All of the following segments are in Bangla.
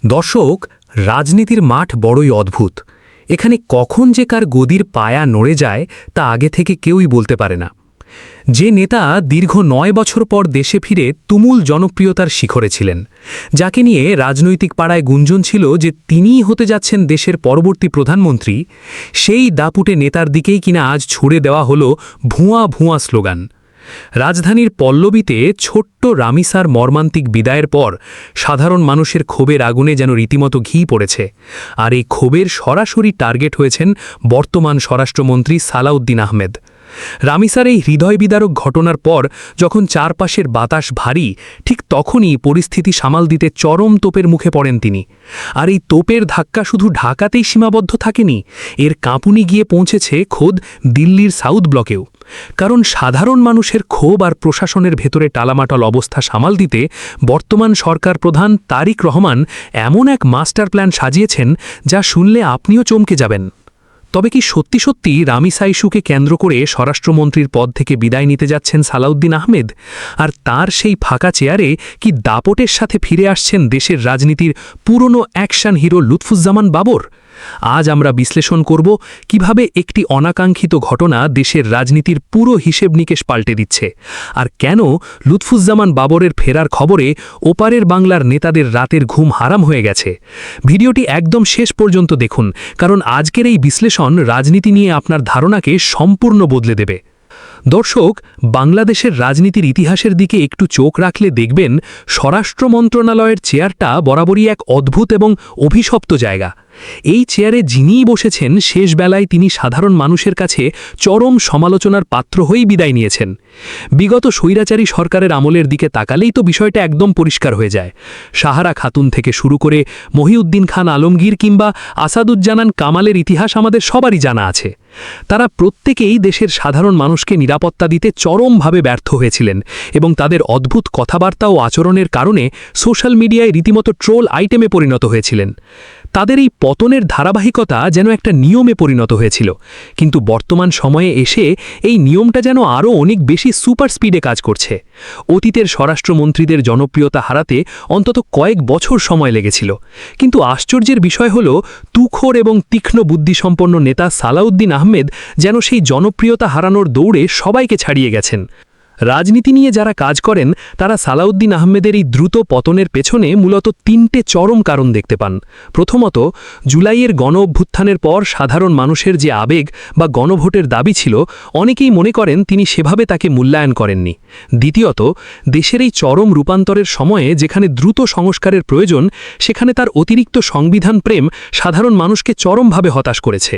দর্শক, রাজনীতির মাঠ বড়ই অদ্ভুত। এখানে কখন যে কার গদির পায়া নড়ে যায় তা আগে থেকে কেউই বলতে পারে না। যে নেতা দীর্ঘ ৯ বছর পর দেশে ফিরে তুমুল জনপ্রিয়তার শিখরে ছিলেন, যাকে নিয়ে রাজনৈতিক পাড়ায় গুঞ্জন ছিল যে তিনিই হতে যাচ্ছেন দেশের পরবর্তী প্রধানমন্ত্রী, সেই দাপুটে নেতার দিকেই কিনা আজ ছুড়ে দেওয়া হলো ভুয়া ভুয়া স্লোগান। রাজধানীর পল্লবীতে ছোট্ট রামিসার মর্মান্তিক বিদায়ের পর সাধারণ মানুষের ক্ষোভের আগুনে যেন রীতিমতো ঘি পড়েছে। আর এই ক্ষোভের সরাসরি টার্গেট হয়েছেন বর্তমান স্বরাষ্ট্রমন্ত্রী সালাউদ্দিন আহমেদ। রামিসার এই হৃদয়বিদারক ঘটনার পর যখন চারপাশের বাতাস ভারী, ঠিক তখনই পরিস্থিতি সামাল দিতে চরম তোপের মুখে পড়েন তিনি। আর এই তোপের ধাক্কা শুধু ঢাকাতেই সীমাবদ্ধ থাকেনি, এর কাঁপুনি গিয়ে পৌঁছেছে খোদ দিল্লির সাউথ ব্লকেও। কারণ সাধারণ মানুষের ক্ষোভ আর প্রশাসনের ভেতরে টালামাটাল অবস্থা সামাল দিতে বর্তমান সরকার প্রধান তারিক রহমান এমন এক মাস্টার প্ল্যান সাজিয়েছেন যা শুনলে আপনিও চমকে যাবেন। তবে কি সত্যি সত্যি রামিসা ইস্যুকে কেন্দ্র করে স্বরাষ্ট্রমন্ত্রীর পদ থেকে বিদায় নিতে যাচ্ছেন সালাউদ্দিন আহমেদ? আর তার সেই ফাঁকা চেয়ারে কি দাপটের সাথে ফিরে আসছেন দেশের রাজনীতির পুরনো অ্যাকশন হিরো লুৎফুজ্জামান বাবর? আজ আমরা বিশ্লেষণ করব কিভাবে একটি অনাকাঙ্ক্ষিত ঘটনা দেশের রাজনীতির পুরো হিসেব নিকেশ পাল্টে দিচ্ছে, আর কেন লুৎফুজ্জামান বাবরের ফেরার খবরে ওপারের বাংলার নেতাদের রাতের ঘুম হারাম হয়ে গেছে। ভিডিওটি একদম শেষ পর্যন্ত দেখুন, কারণ আজকের এই বিশ্লেষণ রাজনীতি নিয়ে আপনার ধারণাকে সম্পূর্ণ বদলে দেবে। দর্শক, বাংলাদেশের রাজনীতির ইতিহাসের দিকে একটু চোখ রাখলে দেখবেন স্বরাষ্ট্র মন্ত্রণালয়ের চেয়ারটা বরাবরই এক অদ্ভুত এবং অভিশপ্ত জায়গা। এই চেয়ারে যিনিই বসেছেন, শেষ বেলায় তিনি সাধারণ মানুষের কাছে চরম সমালোচনার পাত্র হয়েই বিদায় নিয়েছেন। বিগত স্বৈরাচারী সরকারের আমলের দিকে তাকালেই তো বিষয়টা একদম পরিষ্কার হয়ে যায়। সাহারা খাতুন থেকে শুরু করে মহিউদ্দিন খান আলমগীর কিংবা আসাদুজ্জামান কামালের ইতিহাস আমাদের সবারই জানা আছে। তারা প্রত্যেকেই দেশের সাধারণ মানুষকে নিরাপত্তা দিতে চরমভাবে ব্যর্থ হয়েছিলেন এবং তাদের অদ্ভুত কথাবার্তা ও আচরণের কারণে সোশ্যাল মিডিয়ায় রীতিমতো ট্রোল আইটেমে পরিণত হয়েছিলেন। তাদের এই পতনের ধারাবাহিকতা যেন একটা নিয়মে পরিণত হয়েছিল, কিন্তু বর্তমান সময়ে এসে এই নিয়মটা যেন আরও অনেক বেশি সুপার স্পিডে কাজ করছে। অতীতের স্বরাষ্ট্রমন্ত্রীদের জনপ্রিয়তা হারাতে অন্তত কয়েক বছর সময় লেগেছিল, কিন্তু আশ্চর্যের বিষয় হল তুখোড় এবং তীক্ষ্ণ বুদ্ধিসম্পন্ন নেতা সালাউদ্দিন আহমেদ যেন সেই জনপ্রিয়তা হারানোর দৌড়ে সবাইকে ছাড়িয়ে গেছেন। রাজনীতি নিয়ে যারা কাজ করেন তারা সালাউদ্দিন আহমেদের এই দ্রুত পতনের পেছনে মূলত ৩টে চরম কারণ দেখতে পান। প্রথমত, জুলাইয়ের গণ অভ্যুত্থানের পর সাধারণ মানুষের যে আবেগ বা গণভোটের দাবি ছিল, অনেকেই মনে করেন তিনি সেভাবে তাকে মূল্যায়ন করেননি। দ্বিতীয়ত, দেশের এই চরম রূপান্তরের সময়ে যেখানে দ্রুত সংস্কারের প্রয়োজন, সেখানে তার অতিরিক্ত সংবিধান প্রেম সাধারণ মানুষকে চরমভাবে হতাশ করেছে।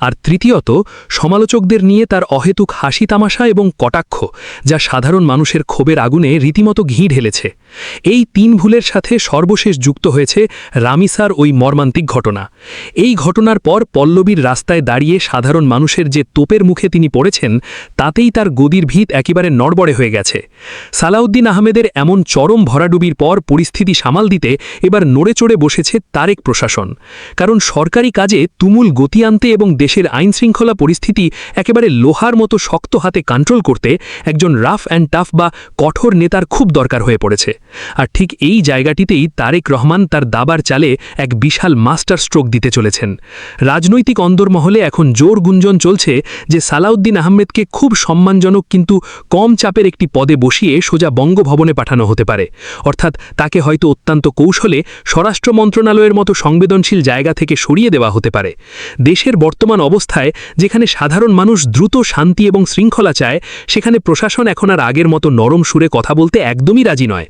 আর তৃতীয়ত, সমালোচকদের নিয়ে তার অহেতুক হাসি তামাশা এবং কটাক্ষ, যা সাধারণ মানুষের ক্ষোভের আগুনে রীতিমতো ঘি ঢেলেছে। এই ৩ ভুলের সাথে সর্বশেষ যুক্ত হয়েছে রামিসার ওই মর্মান্তিক ঘটনা। এই ঘটনার পর পল্লবীর রাস্তায় দাঁড়িয়ে সাধারণ মানুষের যে তোপের মুখে তিনি পড়েছেন, তাতেই তার গদির ভিত একেবারে নড়বড়ে হয়ে গেছে। সালাউদ্দিন আহমেদের এমন চরম ভরাডুবির পর পরিস্থিতি সামাল দিতে এবার নড়ে চড়ে বসেছে তারেক প্রশাসন। কারণ সরকারি কাজে তুমুল গতি আনতে এবং দেশের আইনশৃঙ্খলা পরিস্থিতি একেবারে লোহার মতো শক্ত হাতে কন্ট্রোল করতে একজন রাফ অ্যান্ড টাফ বা কঠোর নেতার খুব দরকার হয়ে পড়েছে। আর ঠিক এই জায়গাটিতেই তারেক রহমান তার দাবার চালে এক বিশাল মাস্টার স্ট্রোক দিতে চলেছেন। রাজনৈতিক অন্দরমহলে এখন জোর গুঞ্জন চলছে যে সালাউদ্দিন আহমেদকে খুব সম্মানজনক কিন্তু কম চাপের একটি পদে বসিয়ে সোজা বঙ্গভবনে পাঠানো হতে পারে। অর্থাৎ তাকে হয়তো অত্যন্ত কৌশলে স্বরাষ্ট্র মন্ত্রণালয়ের মতো সংবেদনশীল জায়গা থেকে সরিয়ে দেওয়া হতে পারে। দেশের বর্তমান অবস্থায় যেখানে সাধারণ মানুষ দ্রুত শান্তি এবং শৃঙ্খলা চায়, সেখানে প্রশাসন এখন আর আগের মতো নরম সুরে কথা বলতে একদমই রাজি নয়।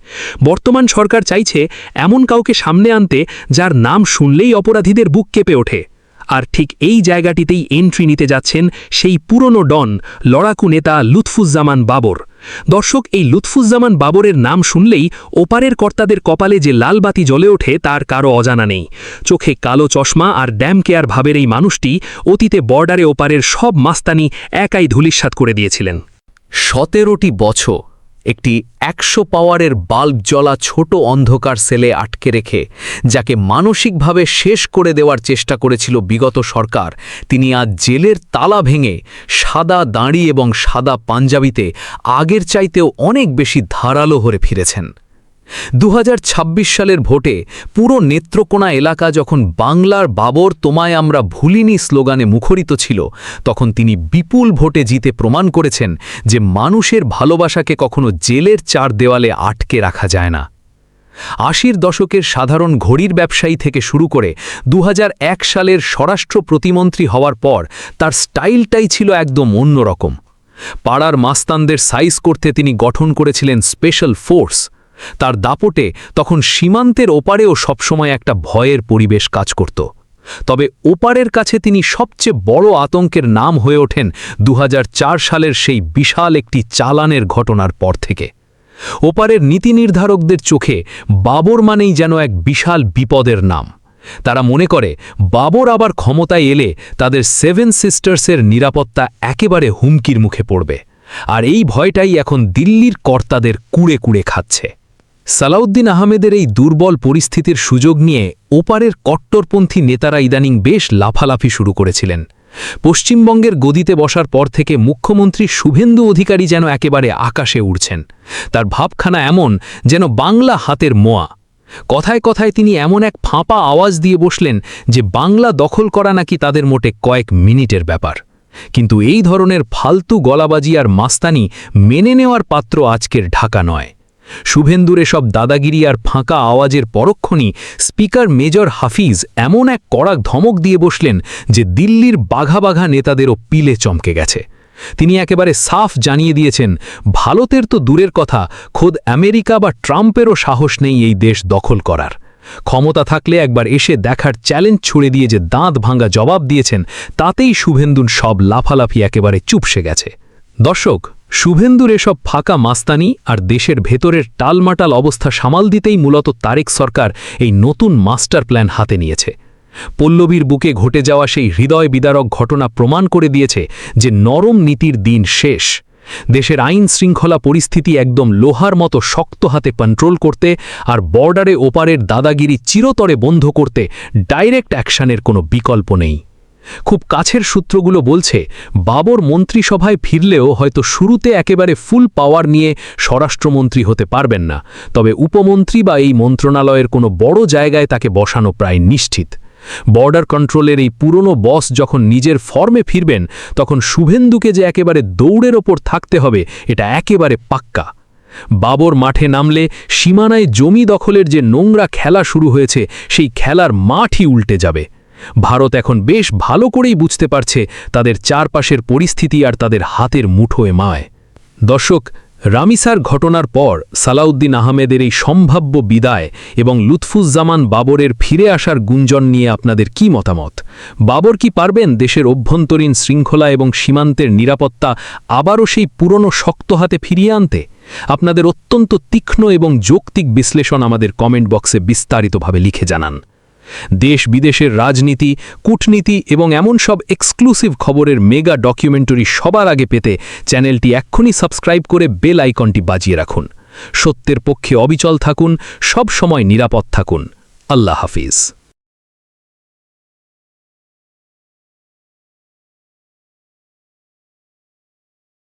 বর্তমান সরকার চাইছে এমন কাউকে সামনে আনতে যার নাম শুনলেই অপরাধীদের বুক কেঁপে ওঠে। আর ঠিক এই জায়গাটিতেই এন্ট্রি নিতে যাচ্ছেন সেই পুরনো ডন, লড়াকু নেতা লুৎফুজ্জামান বাবর। দর্শক, এই লুৎফুজ্জামান বাবরের নাম শুনলেই ওপারের কর্তাদের কপালে যে লাল বাতি জ্বলে ওঠে তার কারো অজানা নেই। চোখে কালো চশমা আর ড্যাম কেয়ার ভাবের এই মানুষটি অতীতে বর্ডারে ওপারের সব মাস্তানি একাই ধূলিসাৎ করে দিয়েছিলেন। 17টি বছর একটি 100 পাওয়ারের বাল্ব জ্বলা ছোট অন্ধকার সেলে আটকে রেখে যাকে মানসিকভাবে শেষ করে দেওয়ার চেষ্টা করেছিল বিগত সরকার, তিনি আজ জেলের তালা ভেঙে সাদা দাড়ি এবং সাদা পাঞ্জাবিতে আগের চাইতেও অনেক বেশি ধারালো হয়ে ফিরেছেন। 2026 সালের ভোটে পুরো নেত্রকোনা এলাকা যখন বাংলার বাবর তোমায় আমরা ভুলিনি স্লোগানে মুখরিত ছিল, তখন তিনি বিপুল ভোটে জিতে প্রমাণ করেছেন যে মানুষের ভালোবাসাকে কখনো জেলের চার দেওয়ালে আটকে রাখা যায় না। 80 দশকের সাধারণ ঘড়ির ব্যবসায়ী থেকে শুরু করে 2001 সালের স্বরাষ্ট্র প্রতিমন্ত্রী হওয়ার পর তার স্টাইলটাই ছিল একদম অন্যরকম। পাড়ার মাস্তানদের সাইজ করতে তিনি গঠন করেছিলেন স্পেশাল ফোর্স। তার দাপটে তখন সীমান্তের ওপারেও সবসময় একটা ভয়ের পরিবেশ কাজ করত। তবে ওপারের কাছে তিনি সবচেয়ে বড় আতঙ্কের নাম হয়ে ওঠেন 2004 সালের সেই বিশাল একটি চালানের ঘটনার পর থেকে। ওপারের নীতি নির্ধারকদের চোখে বাবর মানেই যেন এক বিশাল বিপদের নাম। তারা মনে করে বাবর আবার ক্ষমতায় এলে তাদের 7 সিস্টার্সের নিরাপত্তা একেবারে হুমকির মুখে পড়বে, আর এই ভয়টাই এখন দিল্লির কর্তাদের কুড়ে কুড়ে খাচ্ছে। সালাউদ্দিন আহমেদের এই দুর্বল পরিস্থিতির সুযোগ নিয়ে ওপারের কট্টরপন্থী নেতারা ইদানিং বেশ লাফালাফি শুরু করেছিলেন। পশ্চিমবঙ্গের গদিতে বসার পর থেকে মুখ্যমন্ত্রী শুভেন্দু অধিকারী যেন একেবারে আকাশে উড়ছেন। তার ভাবখানা এমন যেন বাংলা হাতের মোয়া। কথায় কথায় তিনি এমন এক ফাঁপা আওয়াজ দিয়ে বসলেন যে বাংলা দখল করা নাকি তাদের মোটে কয়েক মিনিটের ব্যাপার। কিন্তু এই ধরনের ফালতু গলাবাজি আর মাস্তানি মেনে নেওয়ার পাত্র আজকের ঢাকা নয়। শুভেন্দুর এসব দাদাগিরি আর ফাঁকা আওয়াজের পরক্ষণই স্পিকার মেজর হাফিজ এমন এক কড়া ধমক দিয়ে বসলেন যে দিল্লির বাঘা বাঘা নেতাদেরও পিলে চমকে গেছে। তিনি একেবারে সাফ জানিয়ে দিয়েছেন, ভারতের তো দূরের কথা, খোদ আমেরিকা বা ট্রাম্পেরও সাহস নেই এই দেশ দখল করার। ক্ষমতা থাকলে একবার এসে দেখার চ্যালেঞ্জ ছুড়ে দিয়ে যে দাঁত ভাঙা জবাব দিয়েছেন, তাতেই শুভেন্দুর সব লাফালাফি একেবারে চুপসে গেছে। দর্শক, শুভেন্দুর এসব ফাঁকা মাস্তানি আর দেশের ভেতরের টালমাটাল অবস্থা সামাল দিতেই মূলত তারেক সরকার এই নতুন মাস্টার প্ল্যান হাতে নিয়েছে। পল্লবীর বুকে ঘটে যাওয়া সেই হৃদয় বিদারক ঘটনা প্রমাণ করে দিয়েছে যে নরম নীতির দিন শেষ। দেশের আইন শৃঙ্খলা পরিস্থিতি একদম লোহার মতো শক্ত হাতে কন্ট্রোল করতে আর বর্ডারে ওপারের দাদাগিরি চিরতরে বন্ধ করতে ডাইরেক্ট অ্যাকশনের কোনো বিকল্প নেই। খুব কাছের সূত্রগুলো বলছে, বাবর মন্ত্রিসভায় ফিরলেও হয়তো শুরুতে একেবারে ফুল পাওয়ার নিয়ে স্বরাষ্ট্রমন্ত্রী হতে পারবেন না, তবে উপমন্ত্রী বা এই মন্ত্রণালয়ের কোনো বড় জায়গায় তাকে বসানো প্রায় নিশ্চিত। বর্ডার কন্ট্রোলের এই পুরনো বস যখন নিজের ফর্মে ফিরবেন, তখন শুভেন্দুকে যে একেবারে দৌড়ের ওপর থাকতে হবে এটা একেবারে পাক্কা। বাবর মাঠে নামলে সীমানায় জমি দখলের যে নোংরা খেলা শুরু হয়েছে, সেই খেলার মাঠই উল্টে যাবে। ভারত এখন বেশ ভালো করেই বুঝতে পারছে তাদের চারপাশের পরিস্থিতি আর তাদের হাতের মুঠোয় মায়। দর্শক, রামিসার ঘটনার পর সালাউদ্দিন আহমেদের এই সম্ভাব্য বিদায় এবং লুৎফুজ্জামান বাবরের ফিরে আসার গুঞ্জন নিয়ে আপনাদের কি মতামত? বাবর কি পারবেন দেশের অভ্যন্তরীণ শৃঙ্খলা এবং সীমান্তের নিরাপত্তা আবারও সেই পুরনো শক্ত হাতে ফিরিয়ে আনতে? আপনাদের অত্যন্ত তীক্ষ্ণ এবং যৌক্তিক বিশ্লেষণ আমাদের কমেন্ট বক্সে বিস্তারিতভাবে লিখে জানান। দেশ বিদেশের রাজনীতি, কূটনীতি এবং এমন সব এক্সক্লুসিভ খবরের মেগা ডকুমেন্টারি সবার আগে পেতে চ্যানেলটি এক্ষুনি সাবস্ক্রাইব করে বেল আইকনটি বাজিয়ে রাখুন। সত্যের পক্ষে অবিচল থাকুন, সব সময় নিরাপদ থাকুন। আল্লাহ হাফিজ।